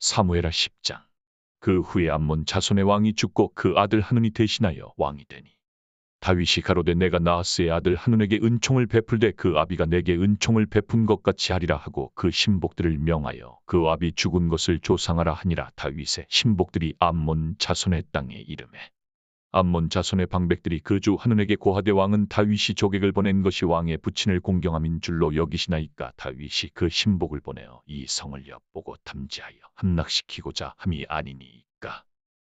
사무엘하 10장. 그 후에 암몬 자손의 왕이 죽고 그 아들 하눈이 대신하여 왕이 되니 다윗이 가로되 내가 나하스의 아들 하눈에게 은총을 베풀되 그 아비가 내게 은총을 베푼 것 같이 하리라 하고 그 신복들을 명하여 그 아비 죽은 것을 조상하라 하니라. 다윗의 신복들이 암몬 자손의 땅에 이르매 암몬 자손의 방백들이 그 주 하눈에게 고하되 왕은 다윗이 조객을 보낸 것이 왕의 부친을 공경함인 줄로 여기시나이까. 다윗이 그 신복을 보내어 이 성을 엿보고 탐지하여 함락시키고자 함이 아니니이까.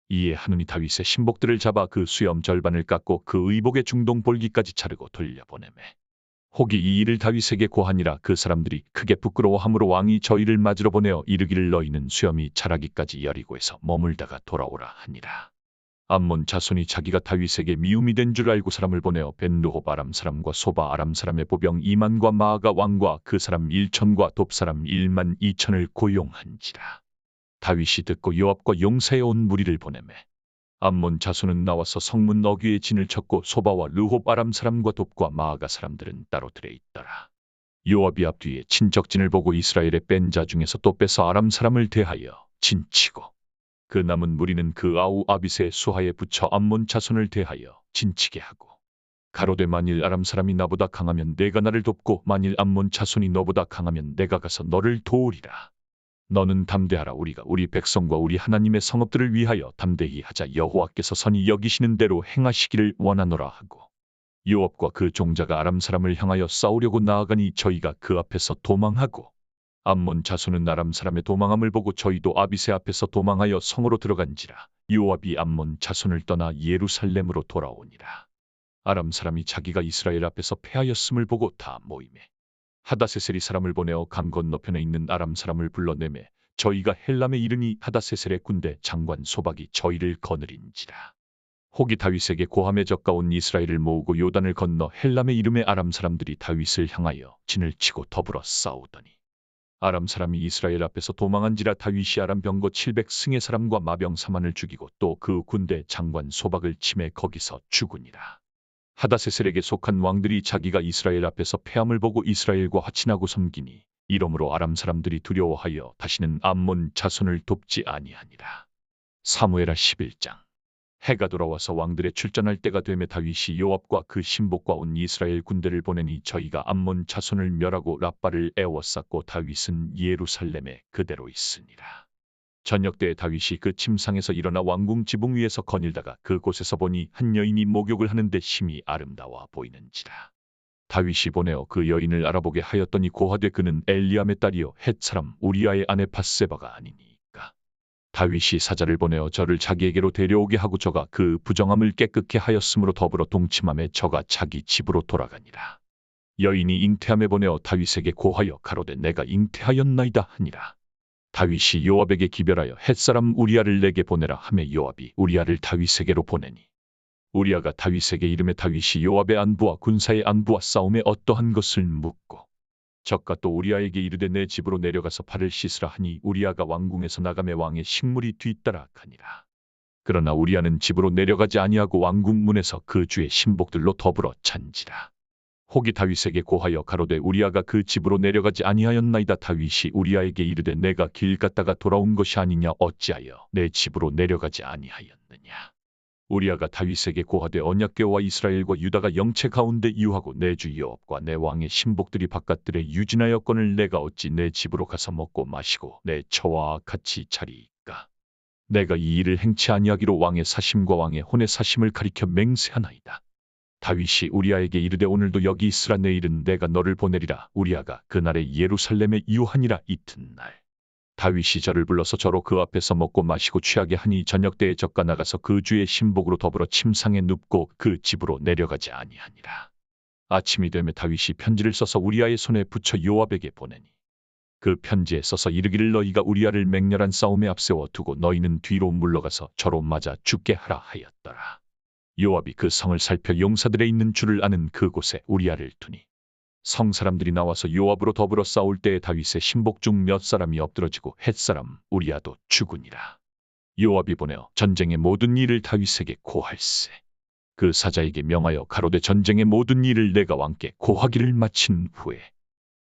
이에 하눈이 다윗의 신복들을 잡아 그 수염 절반을 깎고 그 의복의 중동 볼기까지 자르고 돌려보내매 혹이 이 일을 다윗에게 고하니라. 그 사람들이 크게 부끄러워함으로 왕이 저희를 맞으러 보내어 이르기를 너희는 수염이 자라기까지 여리고에서 머물다가 돌아오라 하니라. 암몬 자손이 자기가 다윗에게 미움이 된 줄 알고 사람을 보내어 벤르홉 아람 사람과 소바 아람 사람의 보병 2만과 마아가 왕과 그 사람 1천과 돕 사람 1만 2천을 고용한지라. 다윗이 듣고 요압과 용사의 온 무리를 보내매 암몬 자손은 나와서 성문 어귀에 진을 쳤고 소바와 르홉 아람 사람과 돕과 마아가 사람들은 따로 들에 있더라. 요압이 앞뒤에 친적진을 보고 이스라엘의 뺀 자 중에서 또 빼서 아람 사람을 대하여 진치고 그 남은 무리는 그 아우 아빗의 수하에 붙여 암몬 자손을 대하여 진치게 하고 가로되 만일 아람 사람이 나보다 강하면 내가 나를 돕고 만일 암몬 자손이 너보다 강하면 내가 가서 너를 도우리라. 너는 담대하라. 우리가 우리 백성과 우리 하나님의 성읍들을 위하여 담대히 하자. 여호와께서 선히 여기시는 대로 행하시기를 원하노라 하고 요압과 그 종자가 아람 사람을 향하여 싸우려고 나아가니 저희가 그 앞에서 도망하고 암몬 자손은 아람 사람의 도망함을 보고 저희도 아빗의 앞에서 도망하여 성으로 들어간지라. 요압이 암몬 자손을 떠나 예루살렘으로 돌아오니라. 아람 사람이 자기가 이스라엘 앞에서 패하였음을 보고 다 모이매 하다세셀이 사람을 보내어 강 건너편에 있는 아람 사람을 불러내매 저희가 헬람에 이르니 하다세셀의 군대 장관 소박이 저희를 거느린지라. 혹이 다윗에게 고함에 적가온 이스라엘을 모으고 요단을 건너 헬람에 이름의 아람 사람들이 다윗을 향하여 진을 치고 더불어 싸우더니 아람 사람이 이스라엘 앞에서 도망한지라. 다윗이 아람 병거 700승의 사람과 마병 4만을 죽이고 또 그 군대 장관 소박을 치매 거기서 죽으니라. 하다세셀에게 속한 왕들이 자기가 이스라엘 앞에서 패함을 보고 이스라엘과 화친하고 섬기니 이러므로 아람 사람들이 두려워하여 다시는 암몬 자손을 돕지 아니하니라. 사무엘하 11장. 해가 돌아와서 왕들의 출전할 때가 되매 다윗이 요압과 그 신복과 온 이스라엘 군대를 보내니 저희가 암몬 자손을 멸하고 랍바를 에워쌌고 다윗은 예루살렘에 그대로 있으니라. 저녁 때에 다윗이 그 침상에서 일어나 왕궁 지붕 위에서 거닐다가 그곳에서 보니 한 여인이 목욕을 하는데 심히 아름다워 보이는지라. 다윗이 보내어 그 여인을 알아보게 하였더니 고하되 그는 엘리암의 딸이요 헷 사람 우리아의 아내 밧세바가 아니니까. 다윗이 사자를 보내어 저를 자기에게로 데려오게 하고 저가 그 부정함을 깨끗게 하였으므로 더불어 동침함에 저가 자기 집으로 돌아가니라. 여인이 잉태함에 보내어 다윗에게 고하여 가로되 내가 잉태하였나이다 하니라. 다윗이 요압에게 기별하여 헷사람 우리아를 내게 보내라 하매 요압이 우리아를 다윗에게로 보내니 우리아가 다윗에게 이르매 다윗이 요압의 안부와 군사의 안부와 싸움에 어떠한 것을 묻고 적가 또 우리아에게 이르되 내 집으로 내려가서 발을 씻으라 하니 우리아가 왕궁에서 나가매 왕의 식물이 뒤따라 가니라. 그러나 우리아는 집으로 내려가지 아니하고 왕궁 문에서 그 주의 신복들로 더불어 잔지라. 혹이 다윗에게 고하여 가로되 우리아가 그 집으로 내려가지 아니하였나이다. 다윗이 우리아에게 이르되 내가 길 갔다가 돌아온 것이 아니냐 어찌하여 내 집으로 내려가지 아니하였느냐. 우리아가 다윗에게 고하되 언약궤와 이스라엘과 유다가 영체 가운데 유하고 내 주 요압과 내 왕의 신복들이 바깥들에 유진하였거늘 내가 어찌 내 집으로 가서 먹고 마시고 내 처와 같이 자리이까. 내가 이 일을 행치 아니하기로 왕의 사심과 왕의 혼의 사심을 가리켜 맹세하나이다. 다윗이 우리아에게 이르되 오늘도 여기 있으라. 내일은 내가 너를 보내리라. 우리아가 그날에 예루살렘에 유하니라. 이튿날 다윗이 저를 불러서 저로 그 앞에서 먹고 마시고 취하게 하니 저녁 때에 적가 나가서 그 주의 신복으로 더불어 침상에 눕고 그 집으로 내려가지 아니하니라. 아침이 되매 다윗이 편지를 써서 우리아의 손에 붙여 요압에게 보내니 그 편지에 써서 이르기를 너희가 우리아를 맹렬한 싸움에 앞세워 두고 너희는 뒤로 물러가서 저로 맞아 죽게 하라 하였더라. 요압이 그 성을 살펴 용사들의 있는 줄을 아는 그곳에 우리아를 두니 성 사람들이 나와서 요압으로 더불어 싸울 때에 다윗의 신복 중 몇 사람이 엎드러지고 헷사람 우리아도 죽으니라. 요압이 보내어 전쟁의 모든 일을 다윗에게 고할세. 그 사자에게 명하여 가로되 전쟁의 모든 일을 내가 왕께 고하기를 마친 후에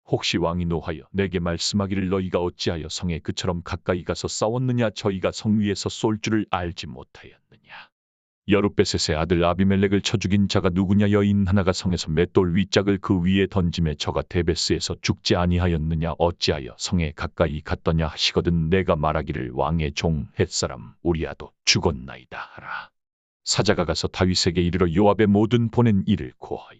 혹시 왕이 노하여 내게 말씀하기를 너희가 어찌하여 성에 그처럼 가까이 가서 싸웠느냐? 저희가 성 위에서 쏠 줄을 알지 못하였느냐? 여룻베셋의 아들 아비멜렉을 쳐 죽인 자가 누구냐? 여인 하나가 성에서 맷돌 윗짝을 그 위에 던짐에 저가 데베스에서 죽지 아니하였느냐? 어찌하여 성에 가까이 갔더냐 하시거든 내가 말하기를 왕의 종 헷사람 우리아도 죽었나이다 하라. 사자가 가서 다윗에게 이르러 요압의 모든 보낸 일을 고하여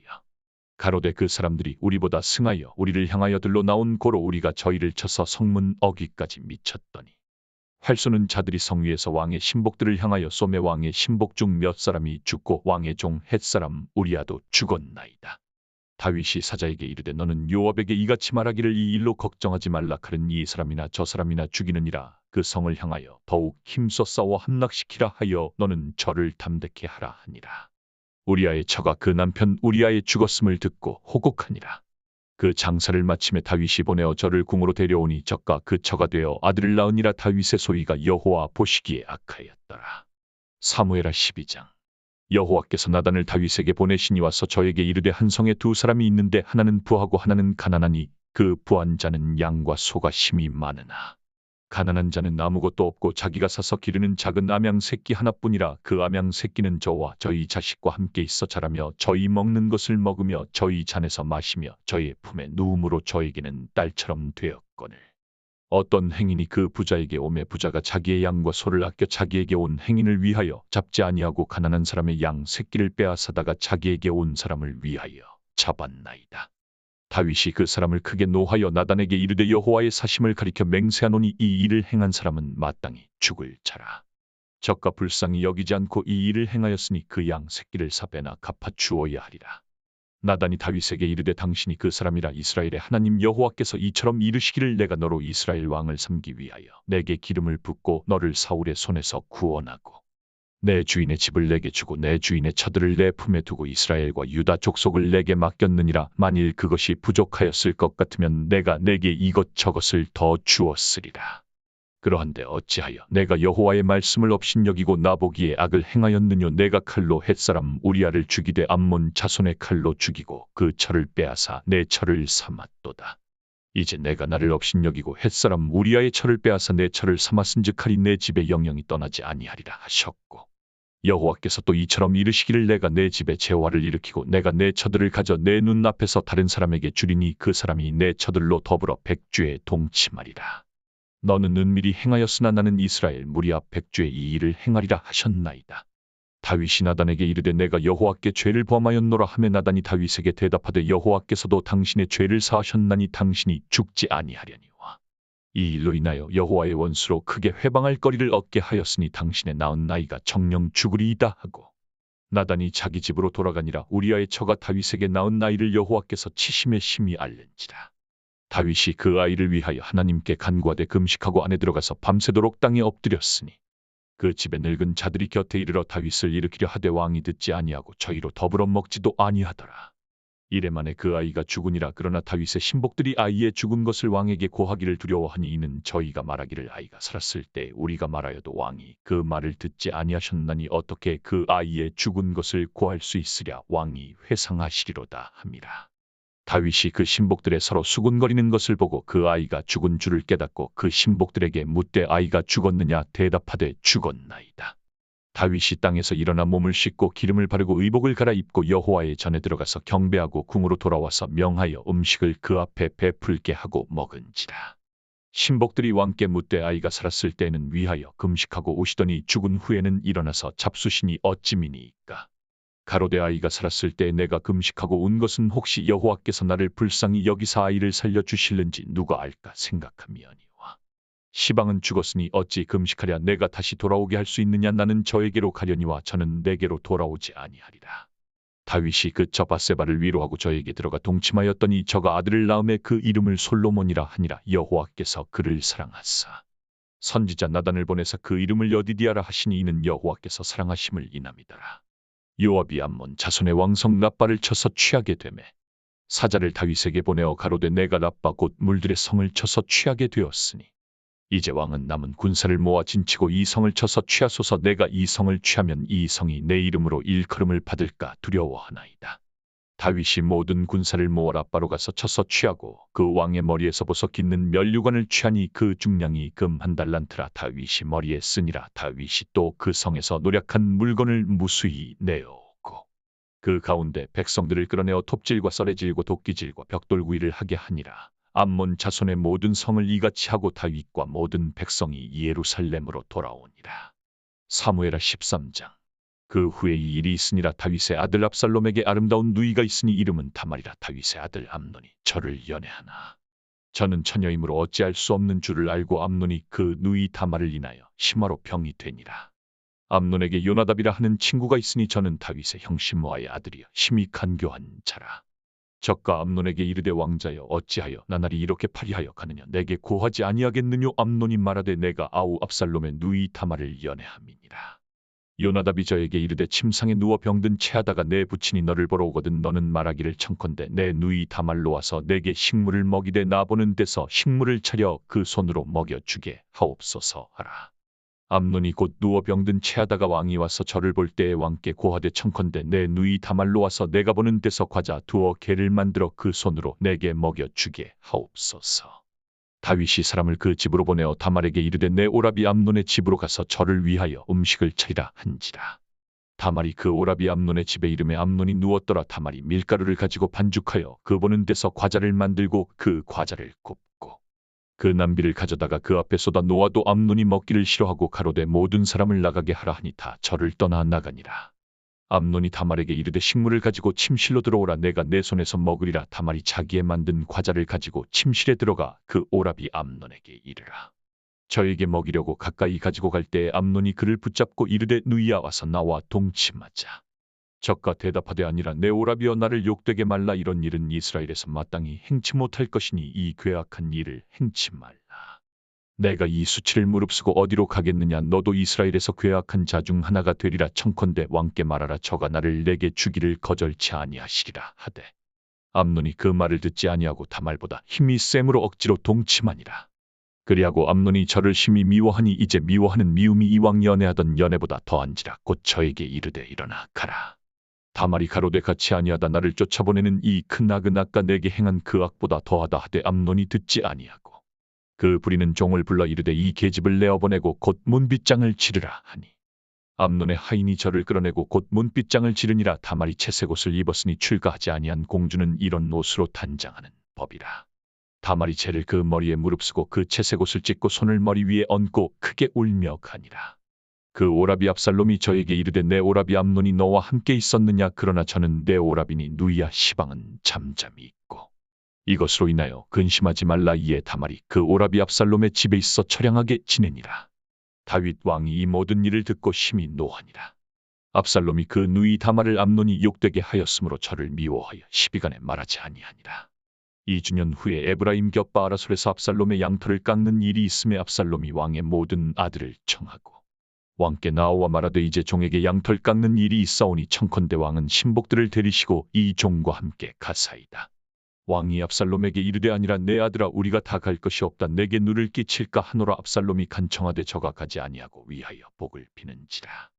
가로되 그 사람들이 우리보다 승하여 우리를 향하여 들로 나온 고로 우리가 저희를 쳐서 성문 어귀까지 미쳤더니 활 쏘는 자들이 성 위에서 왕의 신복들을 향하여 쏘매 왕의 신복 중 몇 사람이 죽고 왕의 종 헷사람 우리아도 죽었나이다. 다윗이 사자에게 이르되 너는 요압에게 이같이 말하기를 이 일로 걱정하지 말라. 칼은 이 사람이나 저 사람이나 죽이느니라. 그 성을 향하여 더욱 힘써 싸워 함락시키라 하여 너는 저를 담대케 하라 하니라. 우리아의 처가 그 남편 우리아의 죽었음을 듣고 호곡하니라. 그 장사를 마침에 다윗이 보내어 저를 궁으로 데려오니 저가 그 처가 되어 아들을 낳으니라. 다윗의 소위가 여호와 보시기에 악하였더라. 사무엘하 12장. 여호와께서 나단을 다윗에게 보내시니 와서 저에게 이르되 한 성에 두 사람이 있는데 하나는 부하고 하나는 가난하니 그 부한 자는 양과 소가 심히 많으나 가난한 자는 아무것도 없고 자기가 사서 기르는 작은 암양 새끼 하나뿐이라. 그 암양 새끼는 저와 저희 자식과 함께 있어 자라며 저희 먹는 것을 먹으며 저희 잔에서 마시며 저희 품에 누움으로 저에게는 딸처럼 되었거늘. 어떤 행인이 그 부자에게 오매 부자가 자기의 양과 소를 아껴 자기에게 온 행인을 위하여 잡지 아니하고 가난한 사람의 양 새끼를 빼앗아다가 자기에게 온 사람을 위하여 잡았나이다. 다윗이 그 사람을 크게 노하여 나단에게 이르되 여호와의 사심을 가리켜 맹세하노니 이 일을 행한 사람은 마땅히 죽을 자라. 적과 불쌍히 여기지 않고 이 일을 행하였으니 그 양 새끼를 사빼나 갚아 주어야 하리라. 나단이 다윗에게 이르되 당신이 그 사람이라. 이스라엘의 하나님 여호와께서 이처럼 이르시기를 내가 너로 이스라엘 왕을 삼기 위하여 내게 기름을 붓고 너를 사울의 손에서 구원하고 내 주인의 집을 내게 주고 내 주인의 처들을 내 품에 두고 이스라엘과 유다 족속을 내게 맡겼느니라. 만일 그것이 부족하였을 것 같으면 내가 내게 이것저것을 더 주었으리라. 그러한데 어찌하여 내가 여호와의 말씀을 업신여기고 나보기에 악을 행하였느뇨? 내가 칼로 헷사람 우리아를 죽이되 암몬 자손의 칼로 죽이고 그 철을 빼앗아 내 철을 삼았도다. 이제 내가 나를 업신여기고 헷사람 우리아의 철을 빼앗아 내 철을 삼았은즉 하리 내 집에 영영이 떠나지 아니하리라 하셨고 여호와께서 또 이처럼 이르시기를 내가 내 집에 재화를 일으키고 내가 내 처들을 가져 내 눈앞에서 다른 사람에게 주리니 그 사람이 내 처들로 더불어 백주에 동침하리라. 너는 은밀히 행하였으나 나는 이스라엘 무리 앞 백주에 이 일을 행하리라 하셨나이다. 다윗이 나단에게 이르되 내가 여호와께 죄를 범하였노라 하매 나단이 다윗에게 대답하되 여호와께서도 당신의 죄를 사하셨나니 당신이 죽지 아니하려니와 이 일로 인하여 여호와의 원수로 크게 회방할 거리를 얻게 하였으니 당신의 낳은 아이가 정령 죽으리이다 하고 나단이 자기 집으로 돌아가니라. 우리아의 처가 다윗에게 낳은 아이를 여호와께서 치심에 심히 앓는지라. 다윗이 그 아이를 위하여 하나님께 간구하되 금식하고 안에 들어가서 밤새도록 땅에 엎드렸으니 그 집에 늙은 자들이 곁에 이르러 다윗을 일으키려 하되 왕이 듣지 아니하고 저희로 더불어 먹지도 아니하더라. 이래 만에 그 아이가 죽으니라. 그러나 다윗의 신복들이 아이의 죽은 것을 왕에게 고하기를 두려워하니 이는 저희가 말하기를 아이가 살았을 때 우리가 말하여도 왕이 그 말을 듣지 아니하셨나니 어떻게 그 아이의 죽은 것을 고할 수 있으랴. 왕이 회상하시리로다 함이라. 다윗이 그 신복들의 서로 수군거리는 것을 보고 그 아이가 죽은 줄을 깨닫고 그 신복들에게 묻되 아이가 죽었느냐? 대답하되 죽었나이다. 다윗이 땅에서 일어나 몸을 씻고 기름을 바르고 의복을 갈아입고 여호와의 전에 들어가서 경배하고 궁으로 돌아와서 명하여 음식을 그 앞에 베풀게 하고 먹은지라. 신복들이 왕께 묻되 아이가 살았을 때는 위하여 금식하고 오시더니 죽은 후에는 일어나서 잡수시니 어찌미니이까? 가로되 아이가 살았을 때 내가 금식하고 온 것은 혹시 여호와께서 나를 불쌍히 여기사 아이를 살려주실는지 누가 알까 생각함이오니와 시방은 죽었으니 어찌 금식하랴? 내가 다시 돌아오게 할 수 있느냐? 나는 저에게로 가려니와 저는 내게로 돌아오지 아니하리라. 다윗이 그 저 밧세바를 위로하고 저에게 들어가 동침하였더니 저가 아들을 낳음에 그 이름을 솔로몬이라 하니라. 여호와께서 그를 사랑하사 선지자 나단을 보내사 그 이름을 여디디아라 하시니 이는 여호와께서 사랑하심을 인함이더라. 요압이 암몬 자손의 왕성 라빠를 쳐서 취하게 되매 사자를 다윗에게 보내어 가로되 내가 라빠 곧 물들의 성을 쳐서 취하게 되었으니 이제 왕은 남은 군사를 모아 진치고 이 성을 쳐서 취하소서. 내가 이 성을 취하면 이 성이 내 이름으로 일컬음을 받을까 두려워하나이다. 다윗이 모든 군사를 모아 라빠로 가서 쳐서 취하고 그 왕의 머리에서 벗어 깃는 면류관을 취하니 그 중량이 금 1달란트라. 다윗이 머리에 쓰니라. 다윗이 또 그 성에서 노략한 물건을 무수히 내어오고 그 가운데 백성들을 끌어내어 톱질과 썰해질고 도끼질과 벽돌구이를 하게 하니라. 암몬 자손의 모든 성을 이같이 하고 다윗과 모든 백성이 예루살렘으로 돌아오니라. 사무엘하 13장. 그 후에 이 일이 있으니라. 다윗의 아들 압살롬에게 아름다운 누이가 있으니 이름은 다말이라. 다윗의 아들 암논이 저를 연애하나 저는 처녀이므로 어찌할 수 없는 줄을 알고 암논이 그 누이 다말을 인하여 심화로 병이 되니라. 암논에게 요나답이라 하는 친구가 있으니 저는 다윗의 형 시므아의 아들이여 심히 간교한 자라. 적가 암논에게 이르되 왕자여 어찌하여 나날이 이렇게 파리하여 가느냐. 내게 고하지 아니하겠느뇨. 암논이 말하되 내가 아우 압살롬의 누이 다말을 연애함이니라. 요나답이 저에게 이르되 침상에 누워 병든 채하다가 내 부친이 너를 보러 오거든 너는 말하기를 청컨대 내 누이 다말로 와서 내게 식물을 먹이되 나 보는 데서 식물을 차려 그 손으로 먹여주게 하옵소서 하라. 암논이 곧 누워 병든 채하다가 왕이 와서 저를 볼 때에 왕께 고하되 청컨대 내 누이 다말로 와서 내가 보는 데서 과자 두어 개를 만들어 그 손으로 내게 먹여주게 하옵소서. 다윗이 사람을 그 집으로 보내어 다말에게 이르되 내 오라비 암논의 집으로 가서 저를 위하여 음식을 차리라 한지라. 다말이 그 오라비 암논의 집에 이름에 암논이 누웠더라. 다말이 밀가루를 가지고 반죽하여 그 보는 데서 과자를 만들고 그 과자를 굽고 그 남비를 가져다가 그 앞에 쏟아 놓아도 암논이 먹기를 싫어하고 가로되 모든 사람을 나가게 하라 하니 다 저를 떠나 나가니라. 암논이 다말에게 이르되 식물을 가지고 침실로 들어오라. 내가 내 손에서 먹으리라. 다말이 자기의 만든 과자를 가지고 침실에 들어가 그 오라비 암논에게 이르라. 저에게 먹이려고 가까이 가지고 갈 때에 암논이 그를 붙잡고 이르되 누이야 와서 나와 동침하자. 적가 대답하되 아니라 내 오라비여 나를 욕되게 말라. 이런 일은 이스라엘에서 마땅히 행치 못할 것이니 이 괴악한 일을 행치 말라. 내가 이 수치를 무릅쓰고 어디로 가겠느냐. 너도 이스라엘에서 괴악한 자 중 하나가 되리라. 청컨대 왕께 말하라. 저가 나를 내게 주기를 거절치 아니하시리라 하되 암논이 그 말을 듣지 아니하고 다말보다 힘이 셈으로 억지로 동침하니라. 그리하고 암논이 저를 심히 미워하니 이제 미워하는 미움이 이왕 연애하던 연애보다 더한지라. 곧 저에게 이르되 일어나 가라. 다말이 가로되 같이 아니하다. 나를 쫓아보내는 이 큰 악은 아까 내게 행한 그 악보다 더하다 하되 암논이 듣지 아니하고 그 부리는 종을 불러 이르되 이 계집을 내어보내고 곧 문빗장을 치르라 하니 암논의 하인이 저를 끌어내고 곧 문빗장을 치르니라. 다말이 채색 옷을 입었으니 출가하지 아니한 공주는 이런 옷으로 단장하는 법이라. 다말이 채를 그 머리에 무릅쓰고 그 채색 옷을 찢고 손을 머리 위에 얹고 크게 울며 가니라. 그 오라비 압살롬이 저에게 이르되 내 오라비 암논이 너와 함께 있었느냐. 그러나 저는 내 오라비니 누이야 시방은 잠잠히 있고 이것으로 인하여 근심하지 말라. 이에 다말이 그 오라비 압살롬의 집에 있어 처량하게 지내니라. 다윗 왕이 이 모든 일을 듣고 심히 노하니라. 압살롬이 그 누이 다말을 암논이 욕되게 하였으므로 저를 미워하여 시비간에 말하지 아니하니라. 2주년 후에 에브라임 곁 바알아솔에서 압살롬의 양털을 깎는 일이 있음에 압살롬이 왕의 모든 아들을 청하고 왕께 나와 말하되 이제 종에게 양털 깎는 일이 있사오니 청컨대 왕은 신복들을 데리시고 이 종과 함께 가사이다. 왕이 압살롬에게 이르되 아니라 내 아들아 우리가 다 갈 것이 없다. 내게 누를 끼칠까 하노라. 압살롬이 간청하되 저가 가지 아니하고 위하여 복을 비는지라.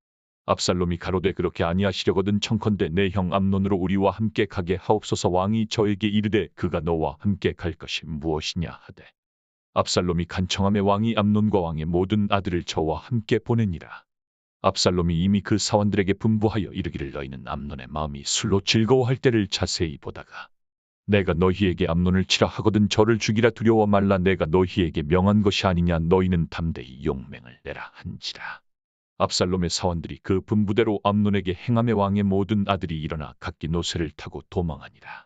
압살롬이 가로되 그렇게 아니하시려거든 청컨대 내 형 암논으로 우리와 함께 가게 하옵소서. 왕이 저에게 이르되 그가 너와 함께 갈 것이 무엇이냐 하되 압살롬이 간청하매 왕이 암논과 왕의 모든 아들을 저와 함께 보내니라. 압살롬이 이미 그 사원들에게 분부하여 이르기를 너희는 암논의 마음이 술로 즐거워할 때를 자세히 보다가 내가 너희에게 암논을 치라 하거든 저를 죽이라. 두려워 말라. 내가 너희에게 명한 것이 아니냐. 너희는 담대히 용맹을 내라 한지라. 압살롬의 사원들이 그 분부대로 암논에게 행하매 왕의 모든 아들이 일어나 각기 노새를 타고 도망하니라.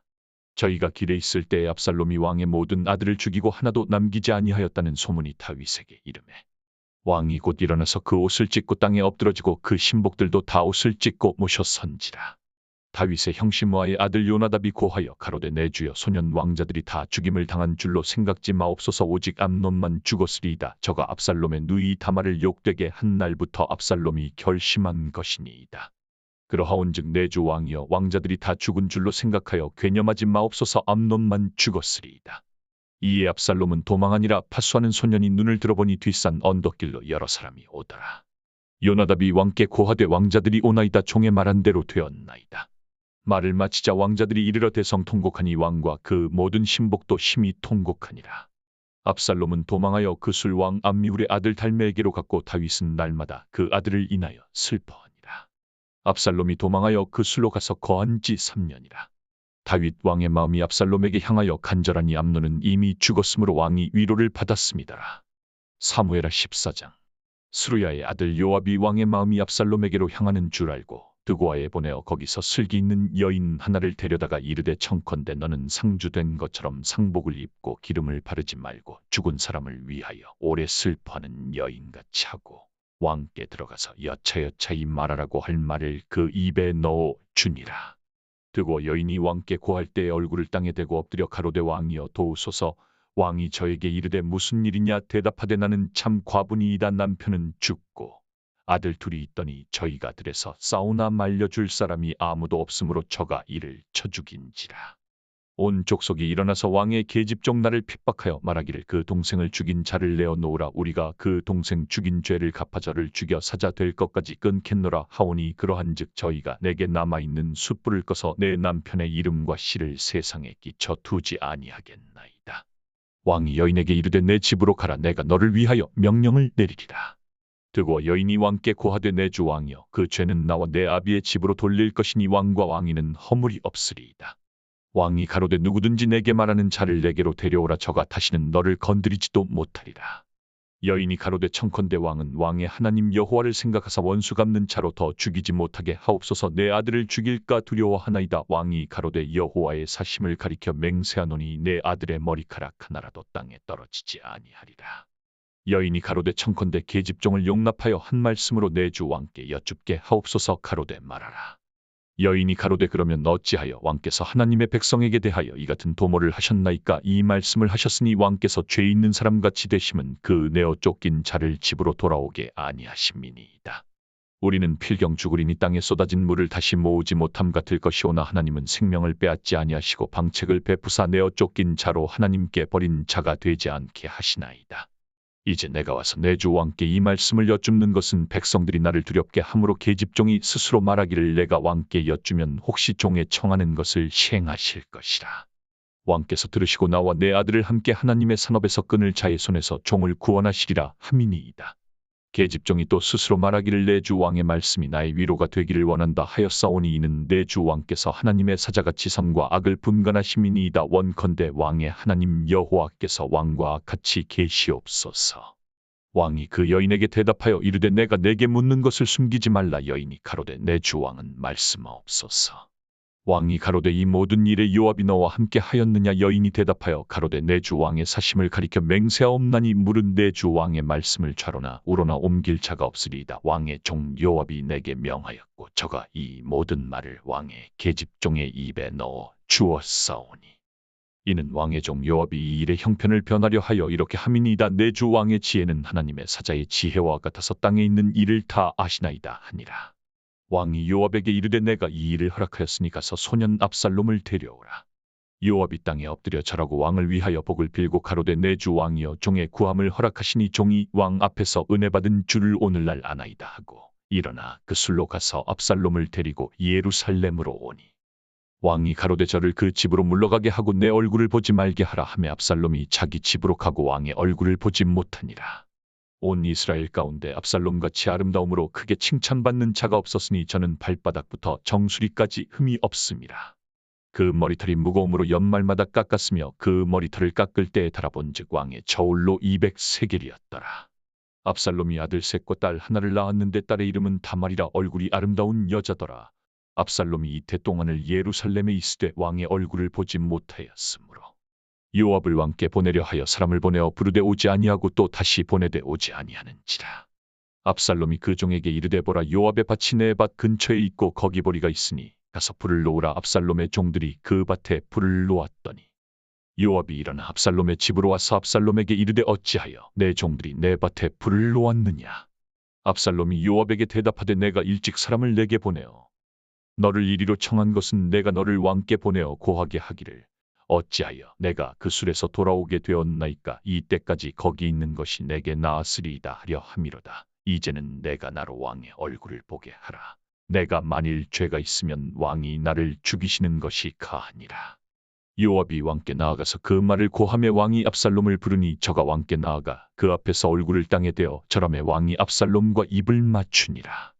저희가 길에 있을 때에 압살롬이 왕의 모든 아들을 죽이고 하나도 남기지 아니하였다는 소문이 다윗에게 이르매 왕이 곧 일어나서 그 옷을 찢고 땅에 엎드러지고 그 신복들도 다 옷을 찢고 모셔 선지라. 다윗의 형 시므아의 아들 요나답이 고하여 가로되 내 주여 소년 왕자들이 다 죽임을 당한 줄로 생각지 마옵소서. 오직 암논만 죽었으리이다. 저가 압살롬의 누이 다말을 욕되게 한 날부터 압살롬이 결심한 것이니이다. 그러하온즉 내 주 왕이여 왕자들이 다 죽은 줄로 생각하여 괴념하지 마옵소서. 암논만 죽었으리이다. 이에 압살롬은 도망하니라. 파수하는 소년이 눈을 들어보니 뒷산 언덕길로 여러 사람이 오더라. 요나답이 왕께 고하되 왕자들이 오나이다. 종의 말한 대로 되었나이다. 말을 마치자 왕자들이 이르러 대성통곡하니 왕과 그 모든 신복도 심히 통곡하니라. 압살롬은 도망하여 그술 왕 암미울의 아들 달메에게로 갔고 다윗은 날마다 그 아들을 인하여 슬퍼하니라. 압살롬이 도망하여 그술로 가서 거한 지 3년이라. 다윗 왕의 마음이 압살롬에게 향하여 간절하니 암논은 이미 죽었으므로 왕이 위로를 받았음이더라. 사무엘하 14장. 스루야의 아들 요압이 왕의 마음이 압살롬에게로 향하는 줄 알고 드고아에 보내어 거기서 슬기 있는 여인 하나를 데려다가 이르되 청컨대 너는 상주된 것처럼 상복을 입고 기름을 바르지 말고 죽은 사람을 위하여 오래 슬퍼하는 여인같이 하고 왕께 들어가서 여차여차히 말하라고 할 말을 그 입에 넣어 주니라. 드고 여인이 왕께 고할 때에 얼굴을 땅에 대고 엎드려 가로되 왕이여 도우소서. 왕이 저에게 이르되 무슨 일이냐 대답하되 나는 참 과분이이다. 남편은 죽고 아들 둘이 있더니 저희가 들에서 싸우나 말려줄 사람이 아무도 없으므로 저가 이를 쳐 죽인지라. 온 족속이 일어나서 왕의 계집종 나를 핍박하여 말하기를 그 동생을 죽인 자를 내어 놓으라. 우리가 그 동생 죽인 죄를 갚아 저를 죽여 사자 될 것까지 끊겠노라 하오니 그러한즉 저희가 내게 남아있는 숯불을 꺼서 내 남편의 이름과 씨를 세상에 끼쳐 두지 아니하겠나이다. 왕이 여인에게 이르되 내 집으로 가라. 내가 너를 위하여 명령을 내리리라. 드고 여인이 왕께 고하되 내 주 왕이여 그 죄는 나와 내 아비의 집으로 돌릴 것이니 왕과 왕위는 허물이 없으리이다. 왕이 가로되 누구든지 내게 말하는 자를 내게로 데려오라. 저가 다시는 너를 건드리지도 못하리라. 여인이 가로되 청컨대 왕은 왕의 하나님 여호와를 생각하사 원수 갚는 자로 더 죽이지 못하게 하옵소서. 내 아들을 죽일까 두려워하나이다. 왕이 가로되 여호와의 사심을 가리켜 맹세하노니 내 아들의 머리카락 하나라도 땅에 떨어지지 아니하리라. 여인이 가로되 청컨대 계집종을 용납하여 한 말씀으로 내 주 왕께 여쭙게 하옵소서. 가로되 말하라. 여인이 가로되 그러면 어찌하여 왕께서 하나님의 백성에게 대하여 이 같은 도모를 하셨나이까? 이 말씀을 하셨으니 왕께서 죄 있는 사람같이 되심은 그 내어 쫓긴 자를 집으로 돌아오게 아니하심이니이다. 우리는 필경 죽으리니 땅에 쏟아진 물을 다시 모으지 못함 같을 것이오나 하나님은 생명을 빼앗지 아니하시고 방책을 베푸사 내어 쫓긴 자로 하나님께 버린 자가 되지 않게 하시나이다. 이제 내가 와서 내 주 왕께 이 말씀을 여쭙는 것은 백성들이 나를 두렵게 함으로 계집종이 스스로 말하기를 내가 왕께 여쭈면 혹시 종의 청하는 것을 시행하실 것이라. 왕께서 들으시고 나와 내 아들을 함께 하나님의 산업에서 끊을 자의 손에서 종을 구원하시리라 함이니이다. 계집종이 또 스스로 말하기를 내 주 왕의 말씀이 나의 위로가 되기를 원한다 하였사오니 이는 내 주 왕께서 하나님의 사자같이 선과 악을 분간하심이니이다. 원컨대 왕의 하나님 여호와께서 왕과 같이 계시옵소서. 왕이 그 여인에게 대답하여 이르되 내가 내게 묻는 것을 숨기지 말라. 여인이 가로되 내 주 왕은 말씀하옵소서. 왕이 가로되 이 모든 일에 요압이 너와 함께 하였느냐? 여인이 대답하여 가로되 내 주 왕의 사심을 가리켜 맹세하옵나니 물은 내 주 왕의 말씀을 좌로나 우로나 옮길 자가 없으리이다. 왕의 종 요압이 내게 명하였고 저가 이 모든 말을 왕의 계집종의 입에 넣어 주었사오니 이는 왕의 종 요압이 이 일의 형편을 변하려 하여 이렇게 함이니이다. 내 주 왕의 지혜는 하나님의 사자의 지혜와 같아서 땅에 있는 일을 다 아시나이다 하니라. 왕이 요압에게 이르되 내가 이 일을 허락하였으니 가서 소년 압살롬을 데려오라. 요압이 땅에 엎드려 절하고 왕을 위하여 복을 빌고 가로되 내 주 왕이여 종의 구함을 허락하시니 종이 왕 앞에서 은혜 받은 줄을 오늘날 아나이다 하고 일어나 그 술로 가서 압살롬을 데리고 예루살렘으로 오니 왕이 가로되 저를 그 집으로 물러가게 하고 내 얼굴을 보지 말게 하라 하매 압살롬이 자기 집으로 가고 왕의 얼굴을 보지 못하니라. 온 이스라엘 가운데 압살롬같이 아름다움으로 크게 칭찬받는 자가 없었으니 저는 발바닥부터 정수리까지 흠이 없음이라. 그 머리털이 무거움으로 연말마다 깎았으며 그 머리털을 깎을 때에 달아본즉 왕의 저울로 200세겔이었더라. 압살롬이 아들 셋과 딸 하나를 낳았는데 딸의 이름은 다말이라. 얼굴이 아름다운 여자더라. 압살롬이 이태 동안을 예루살렘에 있으되 왕의 얼굴을 보지 못하였으므로 요압을 왕께 보내려 하여 사람을 보내어 부르되 오지 아니하고 또 다시 보내되 오지 아니하는지라. 압살롬이 그 종에게 이르되 보라 요압의 밭이 내 밭 근처에 있고 거기 보리가 있으니 가서 불을 놓으라. 압살롬의 종들이 그 밭에 불을 놓았더니 요압이 일어나 압살롬의 집으로 와서 압살롬에게 이르되 어찌하여 내 종들이 내 밭에 불을 놓았느냐? 압살롬이 요압에게 대답하되 내가 일찍 사람을 내게 보내어 너를 이리로 청한 것은 내가 너를 왕께 보내어 고하게 하기를 어찌하여 내가 그 술에서 돌아오게 되었나이까? 이때까지 거기 있는 것이 내게 나았으리이다 하려 함이로다. 이제는 내가 나로 왕의 얼굴을 보게 하라. 내가 만일 죄가 있으면 왕이 나를 죽이시는 것이 가하니라. 요압이 왕께 나아가서 그 말을 고하며 왕이 압살롬을 부르니 저가 왕께 나아가 그 앞에서 얼굴을 땅에 대어 절하며 왕이 압살롬과 입을 맞추니라.